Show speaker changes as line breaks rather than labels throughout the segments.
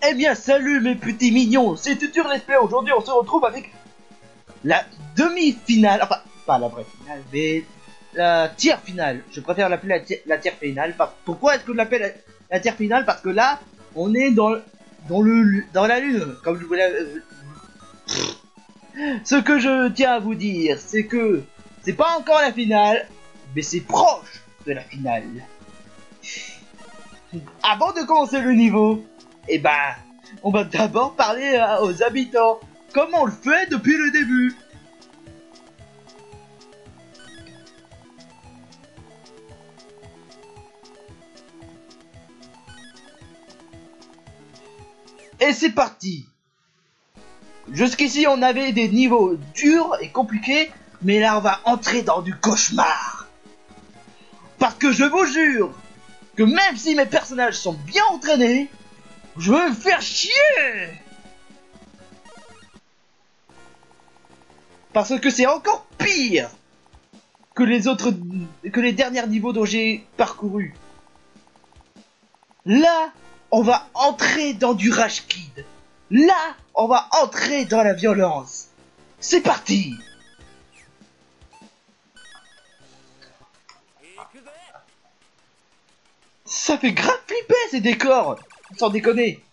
Eh bien, salut mes petits mignons, c'est Tutur Let's Play. Aujourd'hui, on se retrouve avec la demi-finale, enfin, pas la vraie finale, mais la tiers finale. Je préfère l'appeler la tiers finale. Pourquoi est-ce que je l'appelle la tiers finale? Parce que là, on est dans la lune, comme je voulais. Ce que je tiens à vous dire, c'est que c'est pas encore la finale, mais c'est proche de la finale. Avant de commencer le niveau, eh ben, on va d'abord parler aux habitants, comme on le fait depuis le début. Et c'est parti. Jusqu'ici, on avait des niveaux durs et compliqués, mais là, on va entrer dans du cauchemar. Parce que je vous jure que même si mes personnages sont bien entraînés, je vais me faire chier. Parce que c'est encore pire que les derniers niveaux dont j'ai parcouru. Là, on va entrer dans du Rage Kid. Là, on va entrer dans la violence. C'est parti. Ça fait grave flipper ces décors, sans déconner.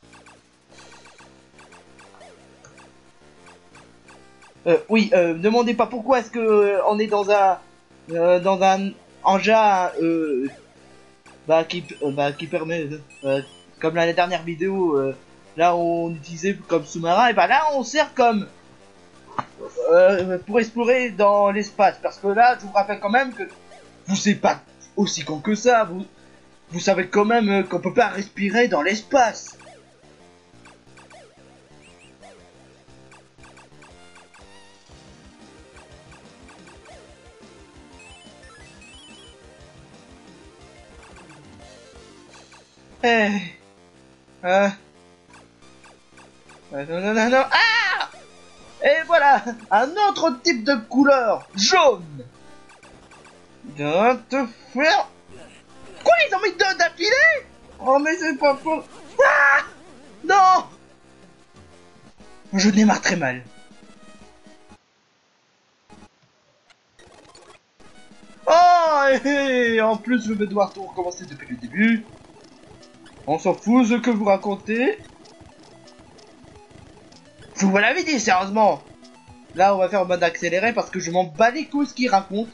Oui, demandez pas pourquoi est-ce que on est dans un engin qui permet comme la dernière vidéo là on utilisait comme sous-marin, et bah là on sert comme pour explorer dans l'espace, parce que là je vous rappelle quand même que vous êtes pas aussi con que ça, vous savez quand même qu'on peut pas respirer dans l'espace. Non. Ah! Et voilà, un autre type de couleur, jaune. De te faire... Quoi, ils ont mis deux d'affilée? Oh mais c'est pas faux. Ah! Non! Je démarre très mal. Oh, et en plus je vais devoir tout recommencer depuis le début. On s'en fout ce que vous racontez. Je vous l'avais dit, sérieusement. Là, on va faire en mode accéléré parce que je m'en bats les couilles ce qu'il raconte.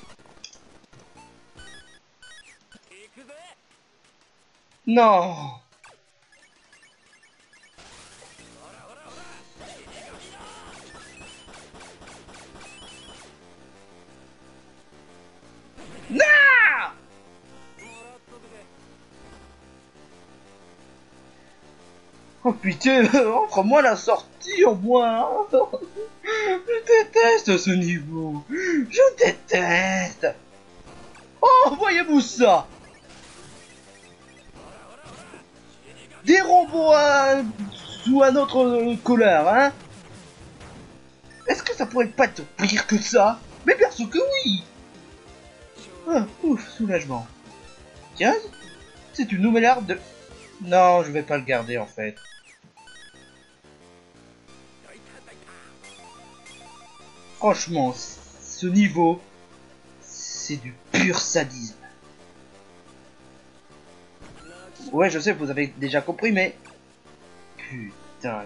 Non. Non. Oh putain, offre-moi la sortie au moins. Je déteste ce niveau. Je déteste. Oh, voyez-vous ça? Des robots sous un autre couleur, hein? Est-ce que ça pourrait pas être pire que ça? Mais bien sûr que oui. Ah, ouf, soulagement. Tiens, c'est une nouvelle arme de... Non, je vais pas le garder en fait. Franchement, ce niveau, c'est du pur sadisme. Ouais, je sais, vous avez déjà compris, mais... Putain,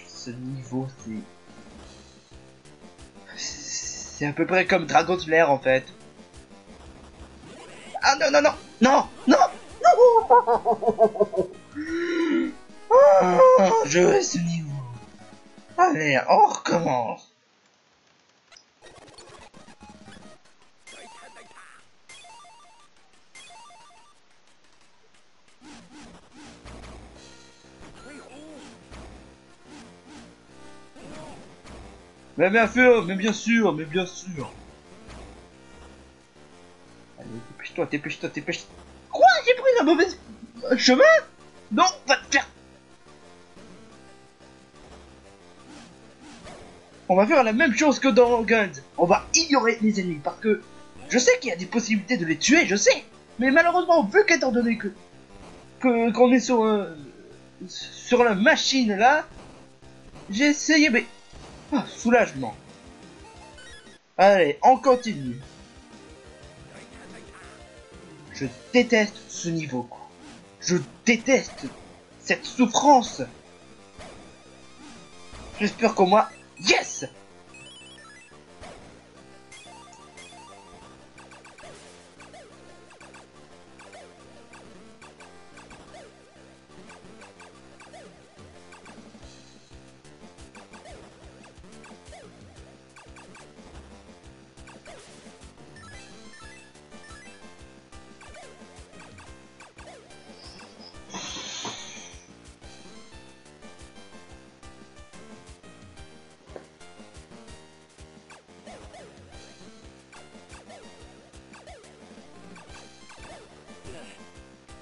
ce niveau, c'est à peu près comme Dragon Slayer en fait. Ah non, non, non, non, non, non. Ah, je veux ce niveau. Allez, on recommence. Mais bien sûr, mais bien sûr, mais bien sûr. Allez, dépêche-toi, dépêche-toi, dépêche-toi. Quoi? J'ai pris la mauvaise chemin? Non, va te faire. On va faire la même chose que dans Guns. On va ignorer les ennemis parce que je sais qu'il y a des possibilités de les tuer, je sais. Mais malheureusement, vu qu'étant donné qu'on est sur sur la machine là. J'ai essayé, mais... Ah, soulagement. Allez, on continue. Je déteste ce niveau, quoi. Je déteste cette souffrance. J'espère qu'au moins... Yes!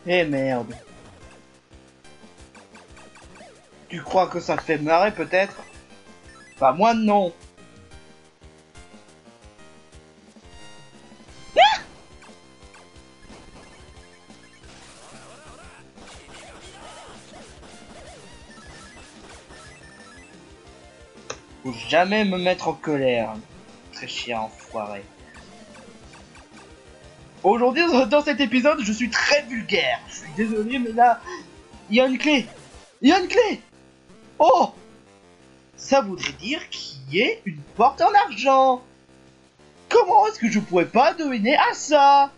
Eh merde. Tu crois que ça te fait marrer peut-être? Bah moi non. Faut jamais me mettre en colère. Très chiant enfoiré. Aujourd'hui, dans cet épisode, je suis très vulgaire. Je suis désolé, mais là, il y a une clé. Il y a une clé. Oh! Ça voudrait dire qu'il y ait une porte en argent. Comment est-ce que je pourrais pas deviner à ça?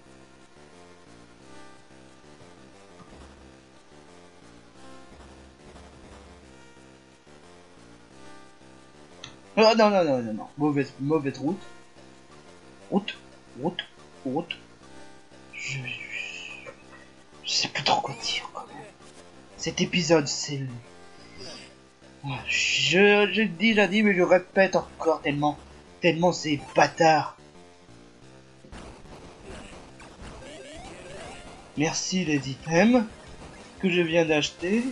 Oh, non, non, non, non, non. Mauvaise route. Route. Je sais plus trop quoi dire. Quoi. Cet épisode, c'est... J'ai déjà dit, mais je répète encore tellement c'est bâtard. Merci les items que je viens d'acheter.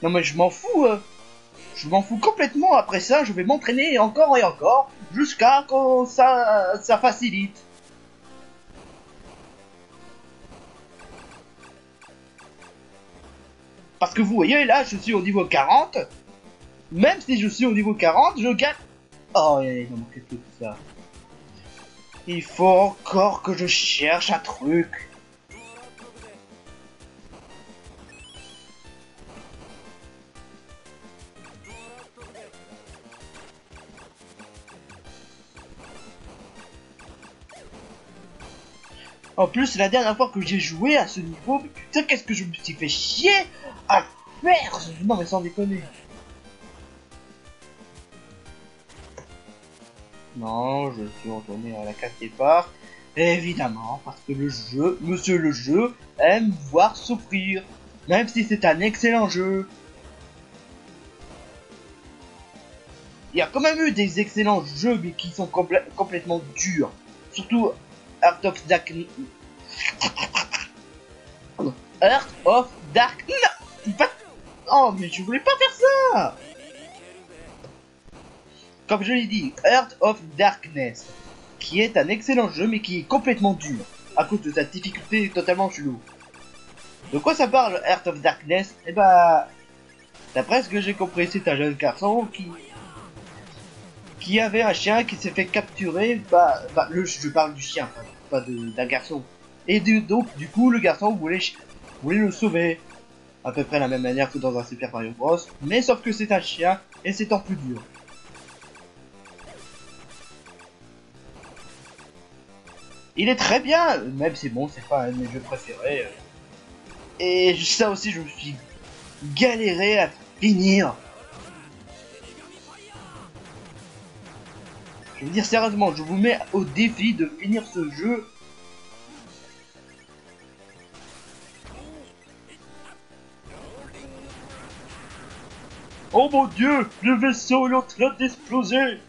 Non mais je m'en fous, je m'en fous complètement. Après ça, je vais m'entraîner encore et encore jusqu'à quand ça facilite. Parce que vous voyez, là, je suis au niveau 40. Même si je suis au niveau 40, je gagne... Oh, non, qu'est-ce que c'est ça? Il faut encore que je cherche un truc. En plus, la dernière fois que j'ai joué à ce niveau, putain, qu'est-ce que je me suis fait chier à faire. Non, mais sans déconner. Non, je suis retourné à la case départ. Évidemment, parce que le jeu, monsieur le jeu, aime voir souffrir. Même si c'est un excellent jeu. Il y a quand même eu des excellents jeux, mais qui sont complètement durs. Surtout Heart of Darkness. Heart of Darkness. Oh, mais je voulais pas faire ça. Comme je l'ai dit, Heart of Darkness, qui est un excellent jeu, mais qui est complètement dur, à cause de sa difficulté totalement chelou. De quoi ça parle, Heart of Darkness? Eh bah, d'après ce que j'ai compris, c'est un jeune garçon qui avait un chien qui s'est fait capturer, je parle du chien, pas d'un garçon. Et donc, du coup, le garçon voulait le sauver. À peu près la même manière que dans un Super Mario Bros. Mais sauf que c'est un chien, et c'est en plus dur. Il est très bien, même si bon, c'est pas un de mes jeux préférés. Et ça aussi, je me suis galéré à finir. Je veux dire sérieusement, je vous mets au défi de finir ce jeu. Oh mon dieu, le vaisseau est en train d'exploser.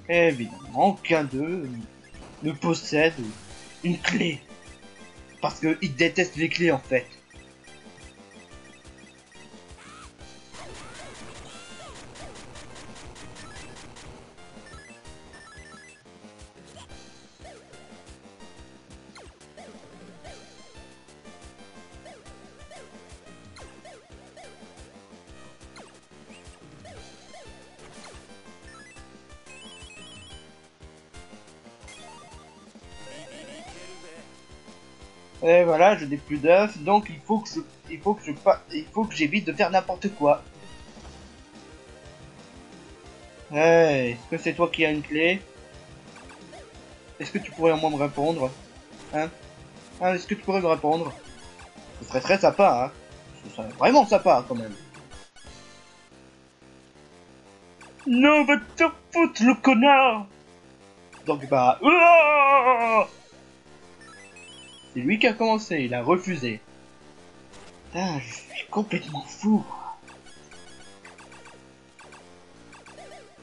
Évidemment, aucun d'eux ne possède une clé. Parce qu'ils détestent les clés en fait. Et voilà, je n'ai plus d'œufs, donc il faut que j'évite de faire n'importe quoi. Hey, est-ce que c'est toi qui as une clé? Est-ce que tu pourrais au moins me répondre? Hein? Hein, est-ce que tu pourrais me répondre? Ce serait très sympa, hein? Ce serait vraiment sympa, quand même. Non, va te foutre, le connard! Donc, bah... c'est lui qui a commencé, il a refusé. Putain, je suis complètement fou.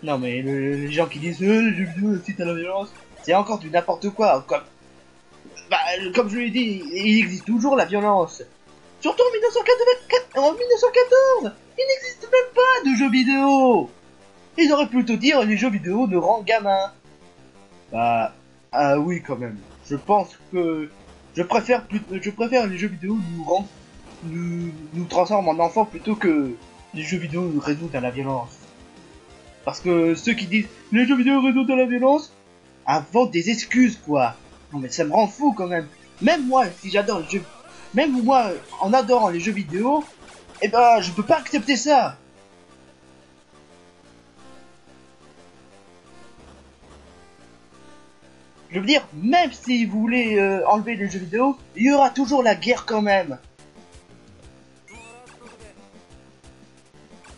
Non, mais les gens qui disent les jeux vidéo incitent à la violence, c'est encore du n'importe quoi. Comme je l'ai dit, il existe toujours la violence. Surtout en 1914, il n'existe même pas de jeux vidéo. Ils auraient plutôt dire les jeux vidéo nous rendent gamins. Bah, ah oui quand même. Je pense que je préfère les jeux vidéo nous transforment en enfants plutôt que les jeux vidéo nous résoudent à la violence. Parce que ceux qui disent les jeux vidéo résoudent à la violence inventent des excuses quoi. Non mais ça me rend fou quand même. Même moi, si j'adore les jeux, même moi en adorant les jeux vidéo, eh ben je peux pas accepter ça. Je veux dire, même si vous voulez enlever les jeux vidéo, il y aura toujours la guerre quand même.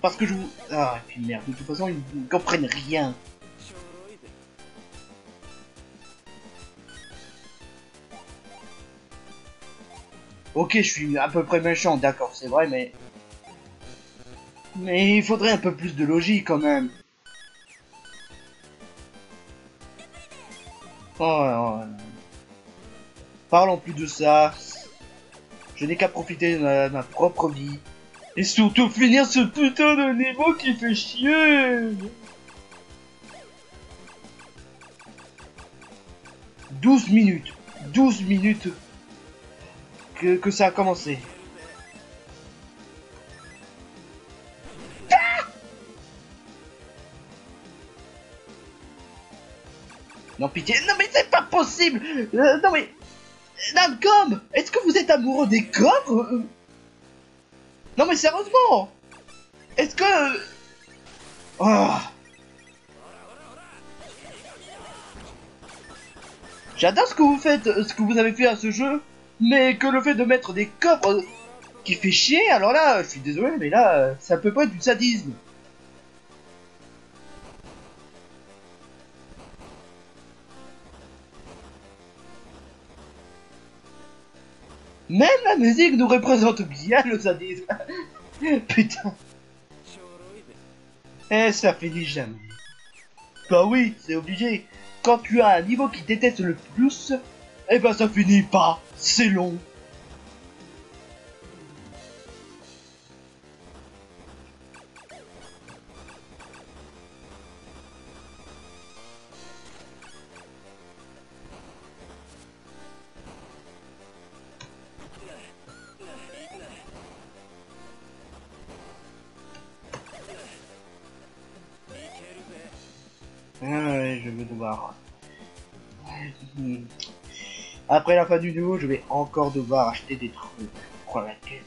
Parce que je vous... Ah, et puis merde, de toute façon, ils ne comprennent rien. Ok, je suis à peu près méchant, d'accord, c'est vrai, mais... Mais il faudrait un peu plus de logique quand même. Oh. Parlons plus de ça. Je n'ai qu'à profiter de ma propre vie. Et surtout finir ce putain de niveau qui fait chier. 12 minutes. 12 minutes que ça a commencé. Non pitié, non mais c'est pas possible. Non mais... Namcom, est-ce que vous êtes amoureux des coffres? Non mais sérieusement, est-ce que... Oh. J'adore ce que vous faites, ce que vous avez fait à ce jeu, mais que le fait de mettre des coffres qui fait chier, alors là, je suis désolé, mais là, ça peut pas être du sadisme. Même la musique nous représente bien le sadisme. Putain. Eh, ça finit jamais. Bah oui, c'est obligé. Quand tu as un niveau qui déteste le plus, eh ben ça finit pas. C'est long. Ouais, je vais devoir... Après la fin du duo, je vais encore devoir acheter des trucs pour la quête.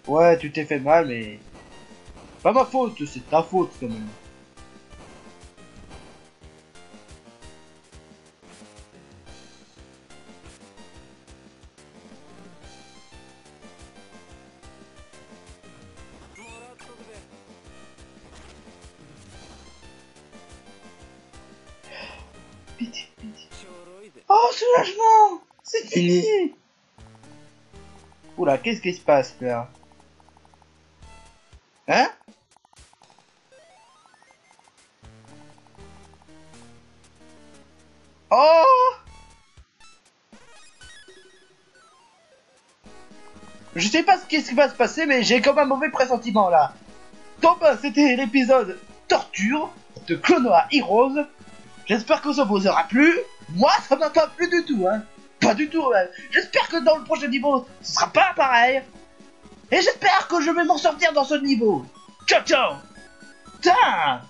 Ouais, tu t'es fait mal, mais... Pas ma faute, c'est ta faute quand même. Pitié, pitié. Oh, soulagement! C'est fini! Oula, qu'est-ce qui se passe là? Hein? Oh! Je sais pas ce qui va se passer, mais j'ai comme un mauvais pressentiment là. Donc bah, c'était l'épisode Torture de Klonoa Heroes. J'espère que ça vous aura plu. Moi, ça m'a pas plu du tout, hein. Pas du tout, même. J'espère que dans le prochain niveau, ce sera pas pareil. Et j'espère que je vais m'en sortir dans ce niveau. Ciao, ciao. Putain.